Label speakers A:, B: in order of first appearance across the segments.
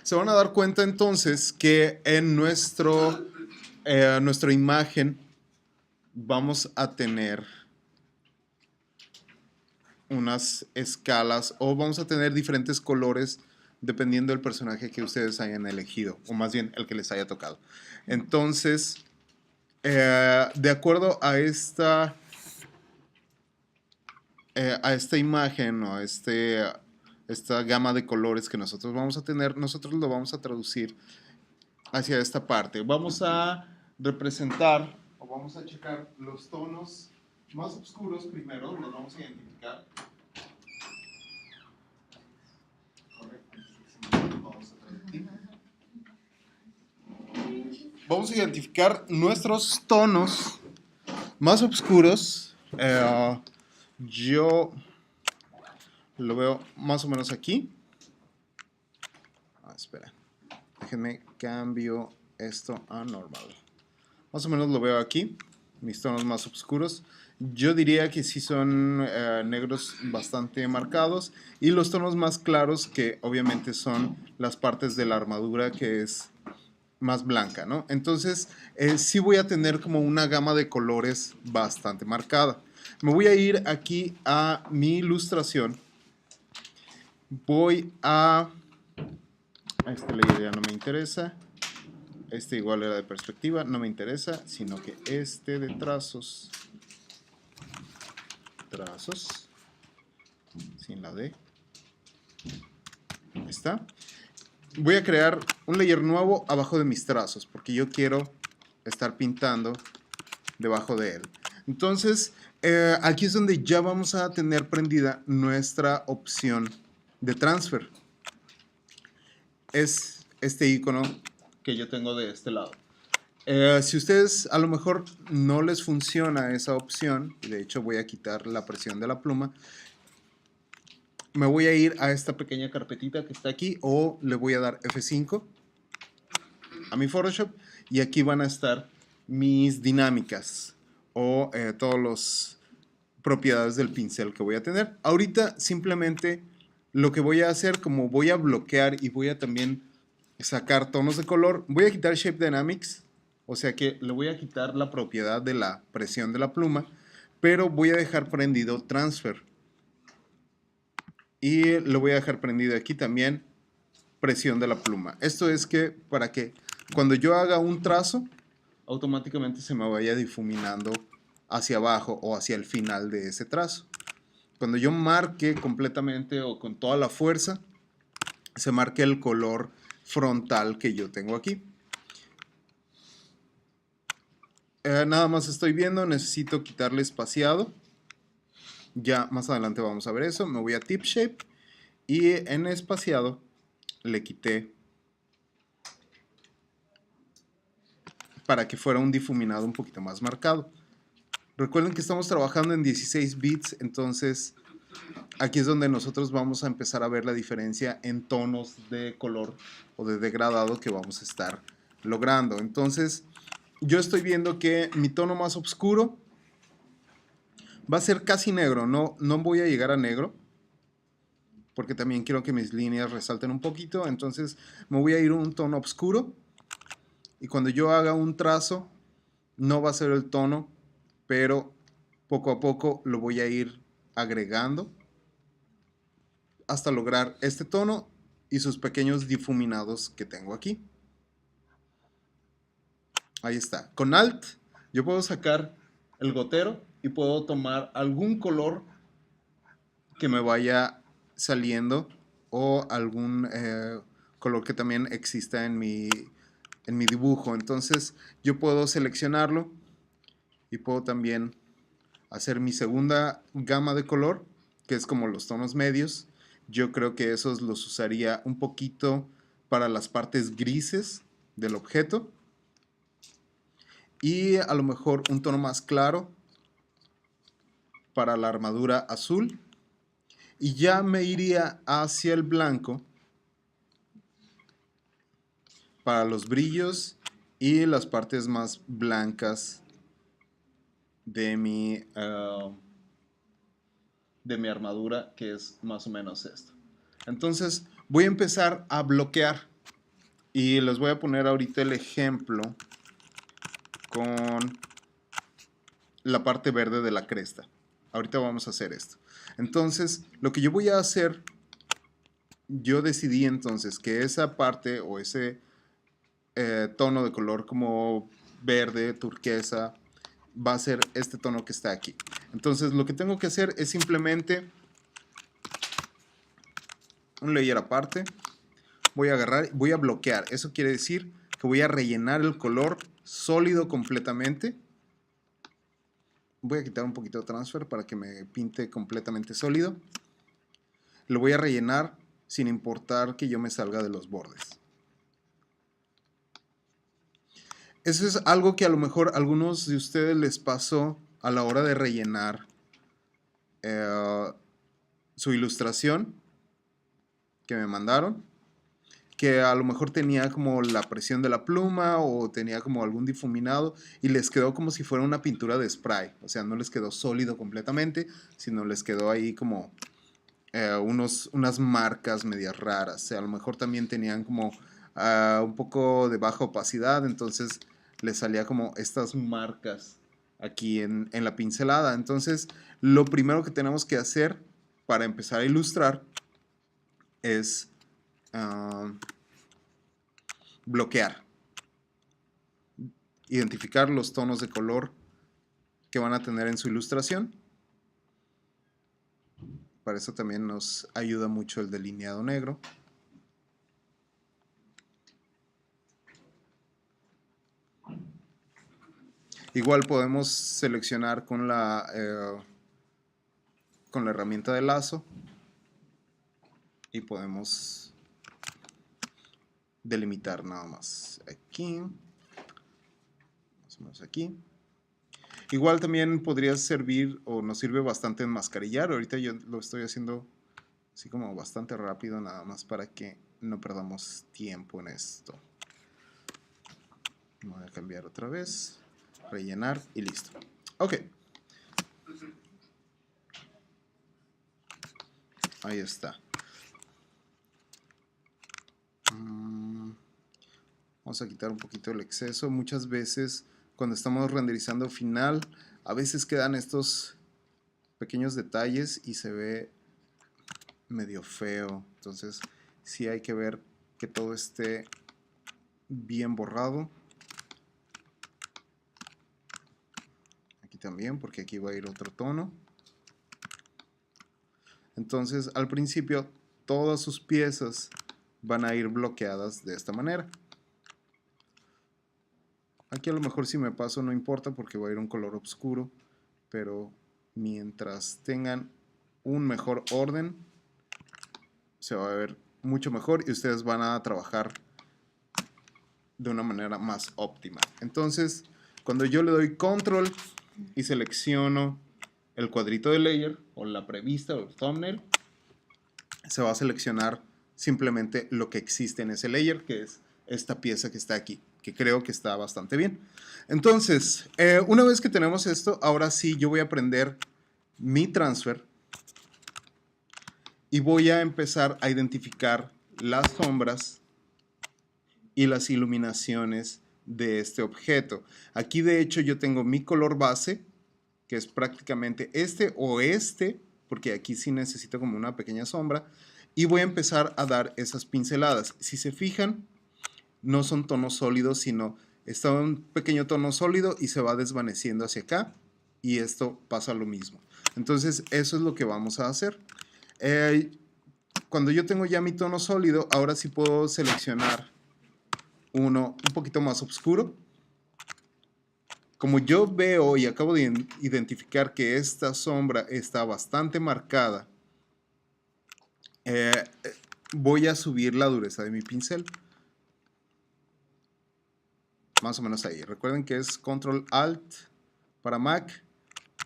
A: Se van a dar cuenta entonces que en nuestra imagen vamos a tener unas escalas o vamos a tener diferentes colores dependiendo del personaje que ustedes hayan elegido, o más bien el que les haya tocado. Entonces, de acuerdo a esta imagen o esta gama de colores que nosotros vamos a tener, nosotros lo vamos a traducir hacia esta parte. Vamos a representar o vamos a checar los tonos más oscuros primero, los vamos a identificar. Vamos a identificar nuestros tonos más oscuros. Yo lo veo más o menos aquí. Espera, déjenme cambio esto a normal. Más o menos lo veo aquí, mis tonos más oscuros. Yo diría que sí son negros bastante marcados, y los tonos más claros, que obviamente son las partes de la armadura, que es más blanca, ¿no? Entonces sí voy a tener como una gama de colores bastante marcada. Me voy a ir aquí a mi ilustración. Voy a... Este layer ya no me interesa. Este igual era de perspectiva, no me interesa, sino que este de trazos, sin la D, está. Voy a crear un layer nuevo abajo de mis trazos, porque yo quiero estar pintando debajo de él. Entonces, aquí es donde ya vamos a tener prendida nuestra opción de transfer. Es este icono que yo tengo de este lado. Si ustedes a lo mejor no les funciona esa opción, de hecho voy a quitar la presión de la pluma, me voy a ir a esta pequeña carpetita que está aquí, o le voy a dar F5 a mi Photoshop, y aquí van a estar mis dinámicas o todas las propiedades del pincel que voy a tener. Ahorita simplemente lo que voy a hacer, como voy a bloquear y voy a también sacar tonos de color, voy a quitar Shape Dynamics. O sea que le voy a quitar la propiedad de la presión de la pluma, pero voy a dejar prendido Transfer. Y lo voy a dejar prendido aquí también presión de la pluma. Esto es que para que cuando yo haga un trazo, automáticamente se me vaya difuminando hacia abajo o hacia el final de ese trazo. Cuando yo marque completamente o con toda la fuerza, se marque el color frontal que yo tengo aquí. Nada más estoy viendo, necesito quitarle espaciado. Ya más adelante vamos a ver eso. Me voy a Tip Shape y en espaciado le quité para que fuera un difuminado un poquito más marcado. Recuerden que estamos trabajando en 16 bits, entonces aquí es donde nosotros vamos a empezar a ver la diferencia en tonos de color o de degradado que vamos a estar logrando. Entonces yo estoy viendo que mi tono más oscuro va a ser casi negro, no voy a llegar a negro, porque también quiero que mis líneas resalten un poquito. Entonces me voy a ir a un tono oscuro, y cuando yo haga un trazo no va a ser el tono, pero poco a poco lo voy a ir agregando hasta lograr este tono y sus pequeños difuminados que tengo aquí. Ahí está. Con Alt yo puedo sacar el gotero y puedo tomar algún color que me vaya saliendo, o algún color que también exista en mi dibujo. Entonces yo puedo seleccionarlo y puedo también hacer mi segunda gama de color, que es como los tonos medios. Yo creo que esos los usaría un poquito para las partes grises del objeto, y a lo mejor un tono más claro para la armadura azul, y ya me iría hacia el blanco para los brillos y las partes más blancas de mi armadura, que es más o menos esto. Entonces voy a empezar a bloquear. Y les voy a poner ahorita el ejemplo con la parte verde de la cresta. Ahorita vamos a hacer esto. Entonces, lo que yo voy a hacer, yo decidí entonces que esa parte o ese tono de color como verde, turquesa, va a ser este tono que está aquí. Entonces, lo que tengo que hacer es simplemente un layer aparte. Voy a agarrar, voy a bloquear. Eso quiere decir que voy a rellenar el color sólido completamente. Voy a quitar un poquito de transfer para que me pinte completamente sólido. Lo voy a rellenar sin importar que yo me salga de los bordes. Eso es algo que a lo mejor a algunos de ustedes les pasó a la hora de rellenar su ilustración que me mandaron, que a lo mejor tenía como la presión de la pluma o tenía como algún difuminado y les quedó como si fuera una pintura de spray, o sea, no les quedó sólido completamente, sino les quedó ahí como unas marcas medias raras. O sea, a lo mejor también tenían como un poco de baja opacidad, entonces les salía como estas marcas aquí en la pincelada. Entonces, lo primero que tenemos que hacer para empezar a ilustrar es bloquear, identificar los tonos de color que van a tener en su ilustración. Para eso también nos ayuda mucho el delineado negro. Igual podemos seleccionar con la herramienta de lazo y podemos delimitar nada más aquí, más o menos aquí. Igual también podría servir o nos sirve bastante enmascarillar. Ahorita yo lo estoy haciendo así como bastante rápido, nada más para que no perdamos tiempo en esto. Voy a cambiar otra vez, rellenar y listo. Ok. Ahí está. Vamos a quitar un poquito el exceso. Muchas veces cuando estamos renderizando final, a veces quedan estos pequeños detalles y se ve medio feo. Entonces sí hay que ver que todo esté bien borrado. Aquí también, porque aquí va a ir otro tono. Entonces al principio todas sus piezas van a ir bloqueadas de esta manera. Aquí a lo mejor si me paso no importa porque va a ir un color oscuro, pero mientras tengan un mejor orden se va a ver mucho mejor y ustedes van a trabajar de una manera más óptima. Entonces, cuando yo le doy control y selecciono el cuadrito de layer o la prevista o el thumbnail, se va a seleccionar simplemente lo que existe en ese layer, que es esta pieza que está aquí, que creo que está bastante bien. Entonces, una vez que tenemos esto, ahora sí yo voy a prender mi transfer y voy a empezar a identificar las sombras y las iluminaciones de este objeto. Aquí de hecho yo tengo mi color base, que es prácticamente este o este, porque aquí sí necesito como una pequeña sombra, y voy a empezar a dar esas pinceladas. Si se fijan, no son tonos sólidos, sino está un pequeño tono sólido y se va desvaneciendo hacia acá, y esto pasa lo mismo. Entonces eso es lo que vamos a hacer. Cuando yo tengo ya mi tono sólido, ahora sí puedo seleccionar uno un poquito más oscuro. Como yo veo y acabo de identificar que esta sombra está bastante marcada, voy a subir la dureza de mi pincel. Más o menos ahí. Recuerden que es Control Alt para Mac,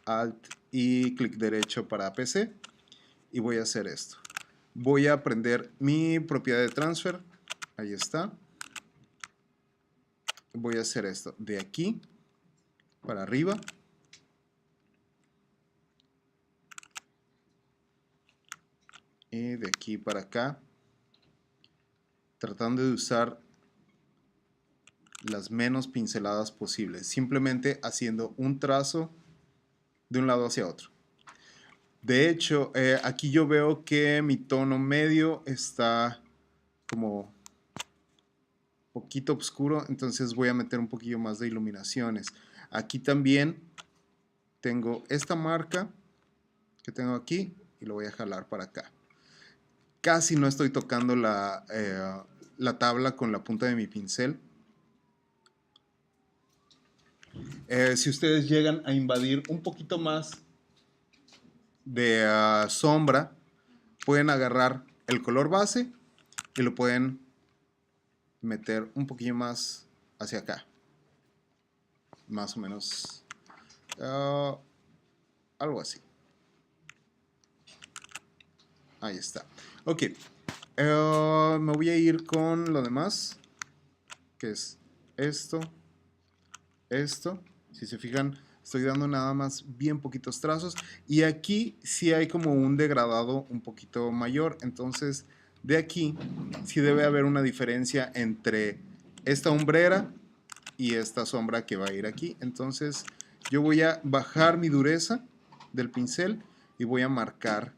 A: Alt y clic derecho para PC. Y voy a hacer esto. Voy a prender mi propiedad de transfer. Ahí está. Voy a hacer esto. De aquí para arriba. Y de aquí para acá. Tratando de usar las menos pinceladas posibles, simplemente haciendo un trazo de un lado hacia otro. De hecho, aquí yo veo que mi tono medio está como poquito oscuro, entonces voy a meter un poquillo más de iluminaciones. Aquí también tengo esta marca que tengo aquí y lo voy a jalar para acá. Casi no estoy tocando la tabla con la punta de mi pincel. Si ustedes llegan a invadir un poquito más de sombra, pueden agarrar el color base y lo pueden meter un poquillo más hacia acá, más o menos algo así. Ahí está. Ok, me voy a ir con lo demás, que es esto. Si se fijan, estoy dando nada más bien poquitos trazos, y aquí sí hay como un degradado un poquito mayor. Entonces de aquí sí debe haber una diferencia entre esta hombrera y esta sombra que va a ir aquí. Entonces yo voy a bajar mi dureza del pincel y voy a marcar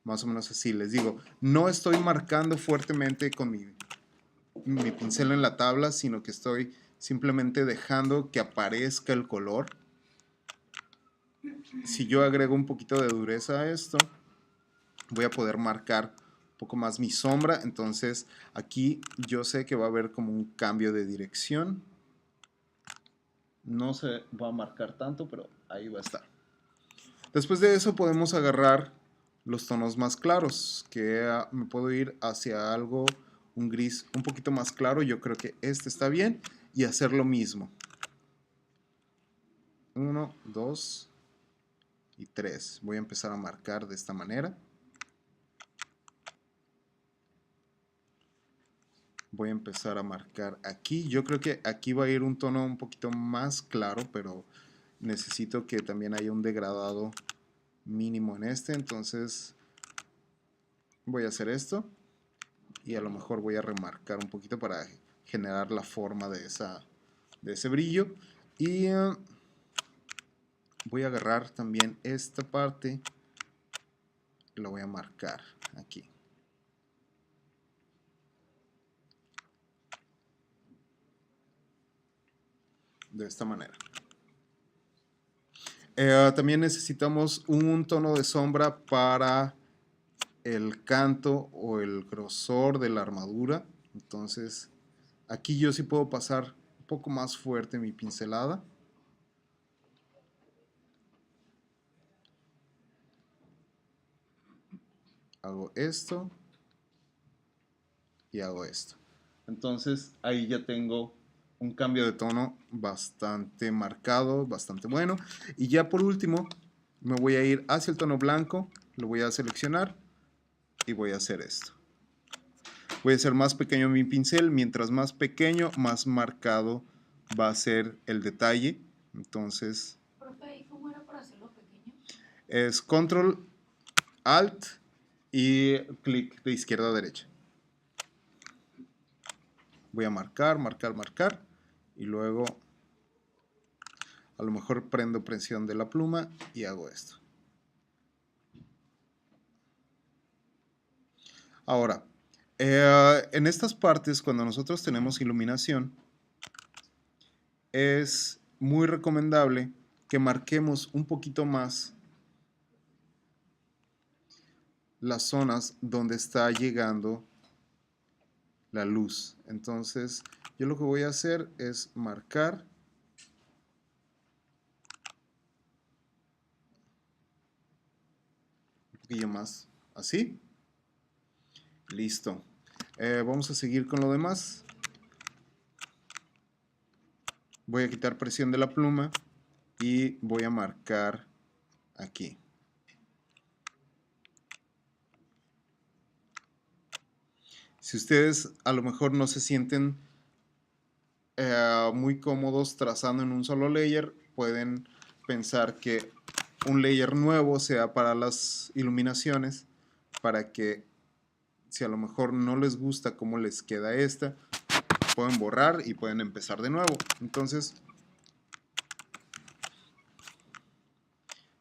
A: más o menos así. Les digo, no estoy marcando fuertemente con mi pincel en la tabla, sino que estoy simplemente dejando que aparezca el color. Si yo agrego un poquito de dureza a esto, voy a poder marcar un poco más mi sombra. Entonces aquí yo sé que va a haber como un cambio de dirección. No se va a marcar tanto, pero ahí va a estar. Después de eso podemos agarrar los tonos más claros, que me puedo ir hacia algo, un gris un poquito más claro. Yo creo que este está bien, y hacer lo mismo. 1, 2 y 3. Voy a empezar a marcar de esta manera. Voy a empezar a marcar aquí. Yo creo que aquí va a ir un tono un poquito más claro, pero necesito que también haya un degradado mínimo en este. Entonces voy a hacer esto, y a lo mejor voy a remarcar un poquito para generar la forma de ese brillo. Y voy a agarrar también esta parte y la voy a marcar aquí. De esta manera. También necesitamos un tono de sombra para el canto o el grosor de la armadura. Entonces aquí yo sí puedo pasar un poco más fuerte mi pincelada. Hago esto y hago esto. Entonces ahí ya tengo un cambio de tono bastante marcado, bastante bueno. Y ya por último me voy a ir hacia el tono blanco, lo voy a seleccionar y voy a hacer esto. Voy a hacer más pequeño mi pincel. Mientras más pequeño, más marcado va a ser el detalle. Entonces,
B: profe, ¿y cómo era para hacerlo pequeño?
A: Es Control, Alt y clic de izquierda a derecha. Voy a marcar, marcar, marcar, y luego a lo mejor prendo presión de la pluma y hago esto. Ahora, en estas partes, cuando nosotros tenemos iluminación, es muy recomendable que marquemos un poquito más las zonas donde está llegando la luz. Entonces yo lo que voy a hacer es marcar un poquillo más así. Listo. Vamos a seguir con lo demás. Voy a quitar presión de la pluma y voy a marcar aquí. Si ustedes a lo mejor no se sienten muy cómodos trazando en un solo layer, pueden pensar que un layer nuevo sea para las iluminaciones, para que si a lo mejor no les gusta cómo les queda esta, pueden borrar y pueden empezar de nuevo. Entonces,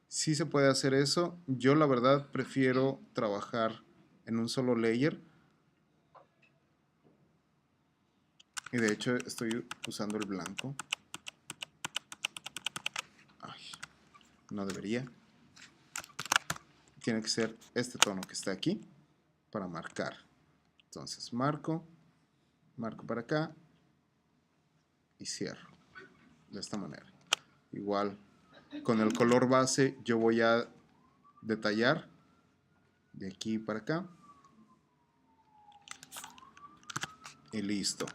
A: sí se puede hacer eso. Yo la verdad prefiero trabajar en un solo layer. Y de hecho estoy usando el blanco. Ay, no debería. Tiene que ser este tono que está aquí para marcar. Entonces marco para acá y cierro de esta manera. Igual con el color base yo voy a detallar de aquí para acá y listo.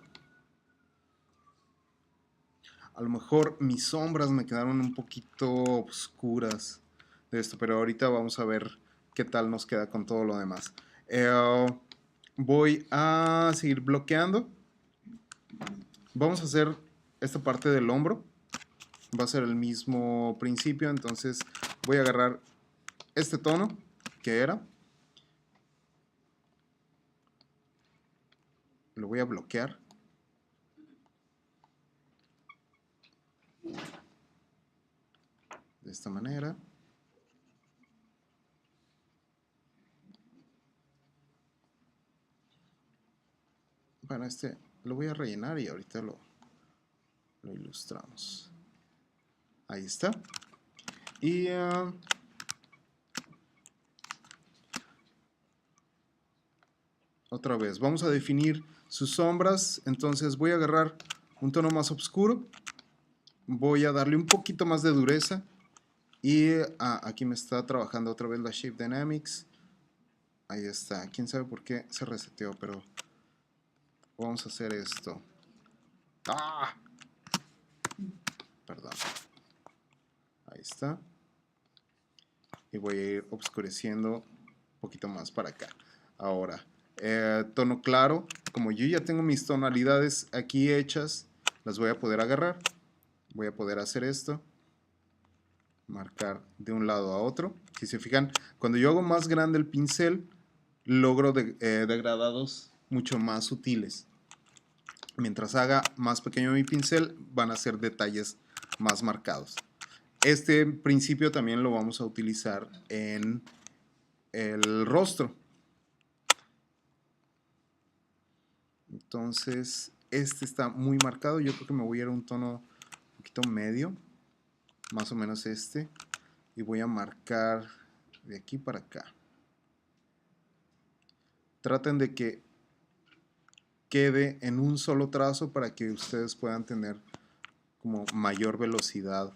A: A lo mejor mis sombras me quedaron un poquito oscuras de esto, pero ahorita vamos a ver qué tal nos queda con todo lo demás. Voy a seguir bloqueando. Vamos a hacer esta parte del hombro. Va a ser el mismo principio, entonces voy a agarrar este tono que era. Lo voy a bloquear. De esta manera. Bueno, este lo voy a rellenar y ahorita lo ilustramos. Ahí está. Y otra vez, vamos a definir sus sombras. Entonces voy a agarrar un tono más oscuro. Voy a darle un poquito más de dureza. Y aquí me está trabajando otra vez la Shape Dynamics. Ahí está. Quién sabe por qué se reseteó, pero vamos a hacer esto. ¡Ah! Perdón. Ahí está. Y voy a ir oscureciendo un poquito más para acá. Ahora, tono claro. Como yo ya tengo mis tonalidades aquí hechas, las voy a poder agarrar. Voy a poder hacer esto. Marcar de un lado a otro. Si se fijan, cuando yo hago más grande el pincel, logro degradados mucho más sutiles. Mientras haga más pequeño mi pincel, van a ser detalles más marcados. Este principio también lo vamos a utilizar en el rostro. Entonces, este está muy marcado. Yo creo que me voy a ir a un tono un poquito medio. Más o menos este. Y voy a marcar de aquí para acá. Traten de que quede en un solo trazo para que ustedes puedan tener como mayor velocidad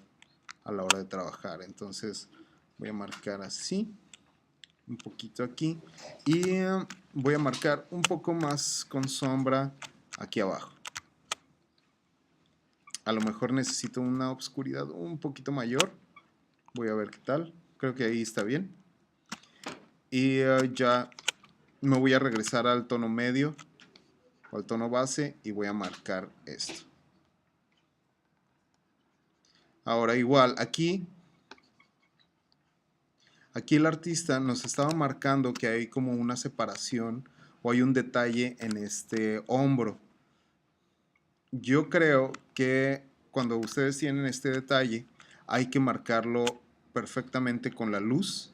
A: a la hora de trabajar. Entonces voy a marcar así, un poquito aquí, y voy a marcar un poco más con sombra aquí abajo. A lo mejor necesito una oscuridad un poquito mayor. Voy a ver qué tal. Creo que ahí está bien. Y ya me voy a regresar al tono medio o al tono base y voy a marcar esto. Ahora igual, aquí el artista nos estaba marcando que hay como una separación o hay un detalle en este hombro. Yo creo que cuando ustedes tienen este detalle hay que marcarlo perfectamente con la luz.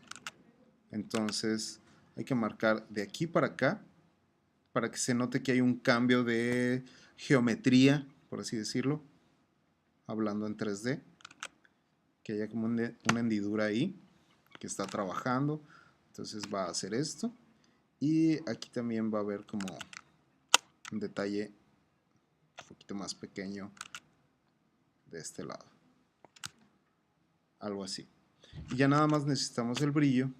A: Entonces hay que marcar de aquí para acá para que se note que hay un cambio de geometría, por así decirlo, hablando en 3D, que haya como una hendidura ahí que está trabajando. Entonces va a hacer esto y aquí también va a haber como un detalle un poquito más pequeño de este lado, algo así. Y ya nada más necesitamos el brillo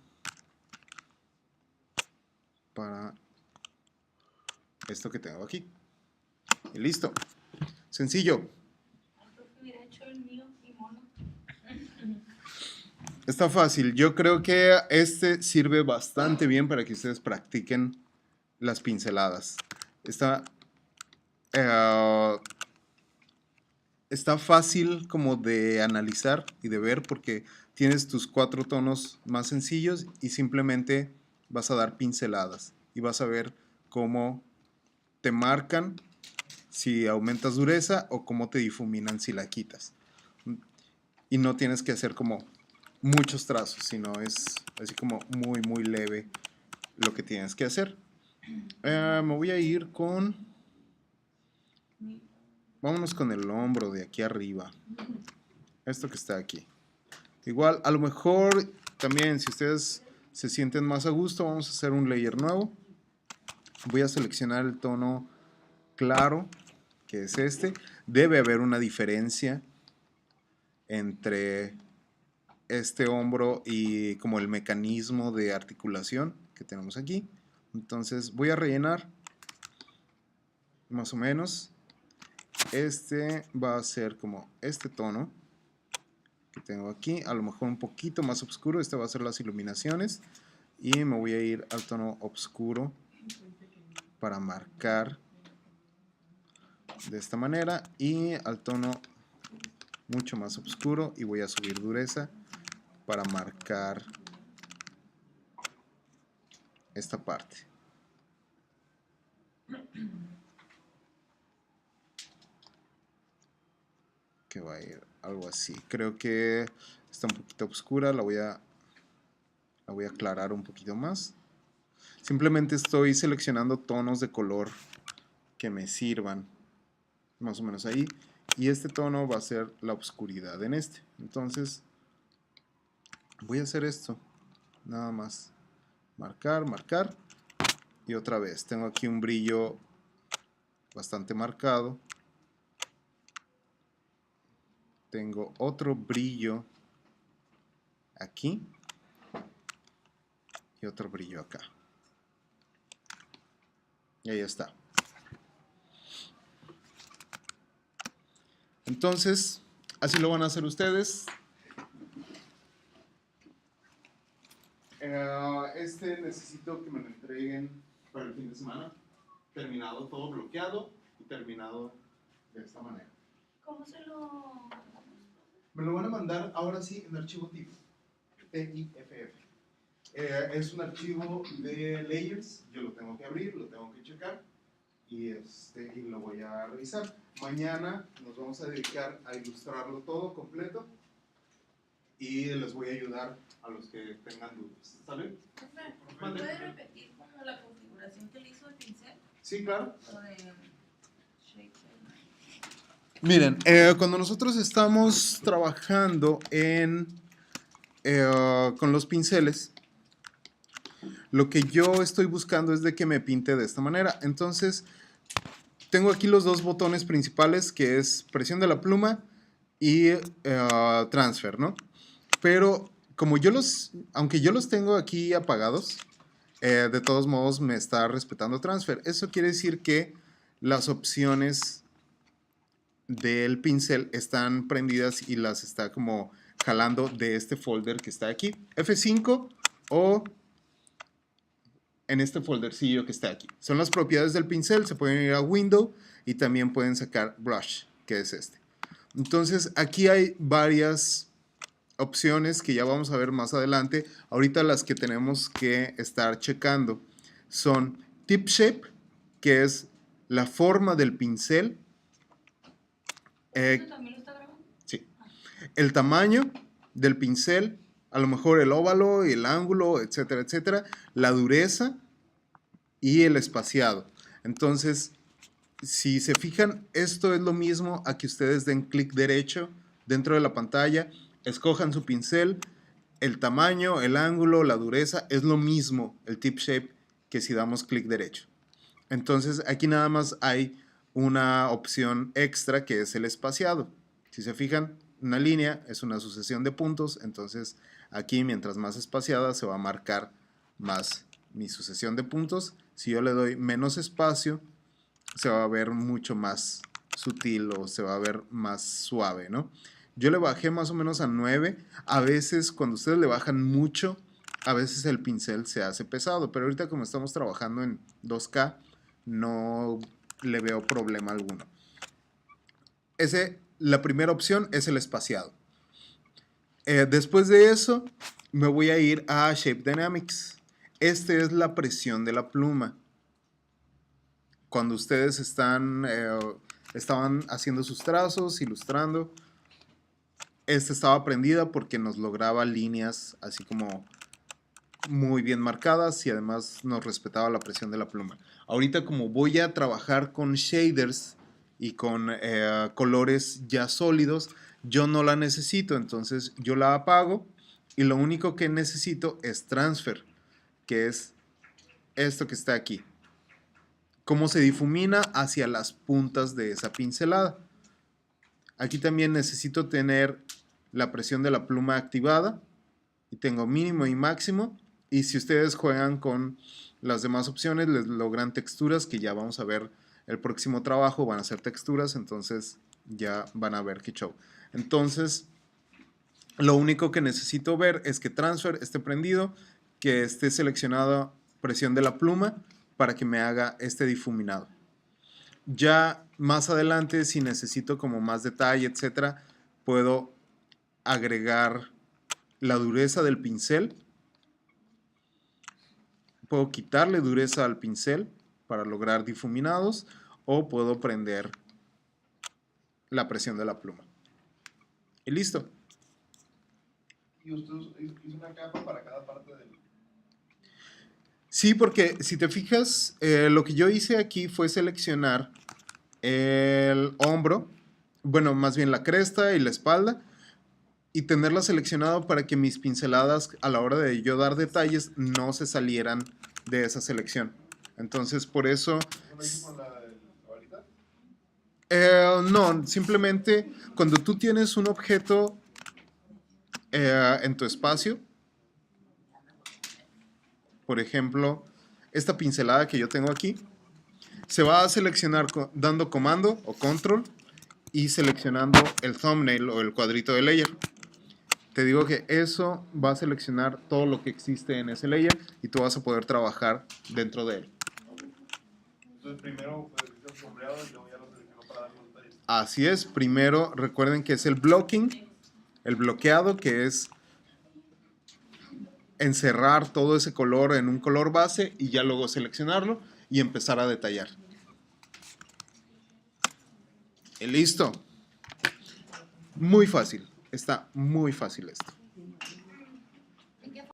A: para esto que tengo aquí y listo, sencillo. Está fácil. Yo creo que este sirve bastante bien para que ustedes practiquen las pinceladas. Está fácil como de analizar y de ver porque tienes tus 4 tonos más sencillos y simplemente vas a dar pinceladas y vas a ver cómo te marcan si aumentas dureza o cómo te difuminan si la quitas. Y no tienes que hacer como muchos trazos, sino es así como muy, muy leve lo que tienes que hacer. Me voy a ir con... Vámonos con el hombro de aquí arriba. Esto que está aquí. Igual, a lo mejor también si ustedes se sienten más a gusto, vamos a hacer un layer nuevo. Voy a seleccionar el tono claro, que es este. Debe haber una diferencia entre este hombro y como el mecanismo de articulación que tenemos aquí. Entonces voy a rellenar más o menos. Este va a ser como este tono que tengo aquí, a lo mejor un poquito más oscuro. Este va a ser las iluminaciones y me voy a ir al tono oscuro para marcar de esta manera, y al tono mucho más oscuro, y voy a subir dureza para marcar esta parte. Que va a ir algo así. Creo que está un poquito oscura, la voy a aclarar un poquito más. Simplemente estoy seleccionando tonos de color que me sirvan, más o menos ahí. Y este tono va a ser la oscuridad en este. Entonces voy a hacer esto, nada más. Marcar, marcar. Y otra vez, tengo aquí un brillo bastante marcado. Tengo otro brillo aquí. Y otro brillo acá. Y ahí está. Entonces, así lo van a hacer ustedes. Este necesito que me lo entreguen para el fin de semana. Terminado, todo bloqueado y terminado de esta manera.
B: ¿Cómo se lo...?
A: Me lo van a mandar ahora sí en archivo TIFF. TIFF. Es un archivo de layers. Yo lo tengo que abrir, lo tengo que checar y lo voy a revisar. Mañana nos vamos a dedicar a ilustrarlo todo completo y les voy a ayudar a los que tengan dudas. ¿Sale?
B: ¿Puede repetir como la configuración que le hizo el pincel?
A: Sí, claro.
B: Lo de shape.
A: Miren, cuando nosotros estamos trabajando con los pinceles, lo que yo estoy buscando es de que me pinte de esta manera. Entonces, tengo aquí los dos botones principales, que es presión de la pluma y transfer, ¿no? Pero como aunque yo los tengo aquí apagados, de todos modos me está respetando transfer. Eso quiere decir que las opciones del pincel están prendidas y las está como jalando de este folder que está aquí, F5, o en este foldercillo que está aquí. Son las propiedades del pincel. Se pueden ir a Window y también pueden sacar Brush, que es este. Entonces aquí hay varias opciones que ya vamos a ver más adelante. Ahorita las que tenemos que estar checando son Tip Shape, que es la forma del pincel.
B: ¿También lo está grabando?
A: Sí. El tamaño del pincel, a lo mejor el óvalo, el ángulo, etcétera, etcétera. La dureza y el espaciado. Entonces, si se fijan, esto es lo mismo a que ustedes den clic derecho dentro de la pantalla, escojan su pincel, el tamaño, el ángulo, la dureza, es lo mismo el tip shape que si damos clic derecho. Entonces, aquí nada más hay una opción extra que es el espaciado. Si se fijan, una línea es una sucesión de puntos, entonces aquí mientras más espaciada se va a marcar más mi sucesión de puntos. Si yo le doy menos espacio, se va a ver mucho más sutil o se va a ver más suave, ¿no? Yo le bajé más o menos a 9. A veces cuando ustedes le bajan mucho, a veces el pincel se hace pesado, pero ahorita como estamos trabajando en 2K, no le veo problema alguno. La primera opción es el espaciado. Después de eso, me voy a ir a Shape Dynamics. Esta es la presión de la pluma. cuando ustedes estaban haciendo sus trazos, ilustrando, esta estaba prendida porque nos lograba líneas así como muy bien marcadas y además nos respetaba la presión de la pluma. Ahorita como voy a trabajar con shaders y con colores ya sólidos, yo no la necesito, entonces yo la apago y lo único que necesito es transfer, que es esto que está aquí. Cómo se difumina hacia las puntas de esa pincelada. Aquí también necesito tener la presión de la pluma activada y tengo mínimo y máximo. Y si ustedes juegan con las demás opciones, les logran texturas que ya vamos a ver el próximo trabajo. Van a ser texturas, entonces ya van a ver qué show. Entonces, lo único que necesito ver es que transfer esté prendido, que esté seleccionada presión de la pluma para que me haga este difuminado. Ya más adelante, si necesito como más detalle, etcétera, puedo agregar la dureza del pincel. Puedo quitarle dureza al pincel para lograr difuminados o puedo prender la presión de la pluma. Y listo.
C: ¿Y usted hizo una capa para cada parte del...?
A: Sí, porque si te fijas, lo que yo hice aquí fue seleccionar el hombro, bueno, más bien la cresta y la espalda, y tenerla seleccionado para que mis pinceladas a la hora de yo dar detalles no se salieran de esa selección. Entonces, por eso...
C: ¿No lo hizo con la varita?
A: No, simplemente cuando tú tienes un objeto en tu espacio, por ejemplo, esta pincelada que yo tengo aquí, se va a seleccionar dando comando o control y seleccionando el thumbnail o el cuadrito de layer. Te digo que eso va a seleccionar todo lo que existe en ese layer y tú vas a poder trabajar dentro de él.
C: Entonces primero pues, hizo el sombreado y luego ya lo seleccionó para dar los detalles.
A: Así es, primero recuerden que es el blocking, el bloqueado, que es encerrar todo ese color en un color base y ya luego seleccionarlo y empezar a detallar. Y listo. Muy fácil, está muy fácil esto.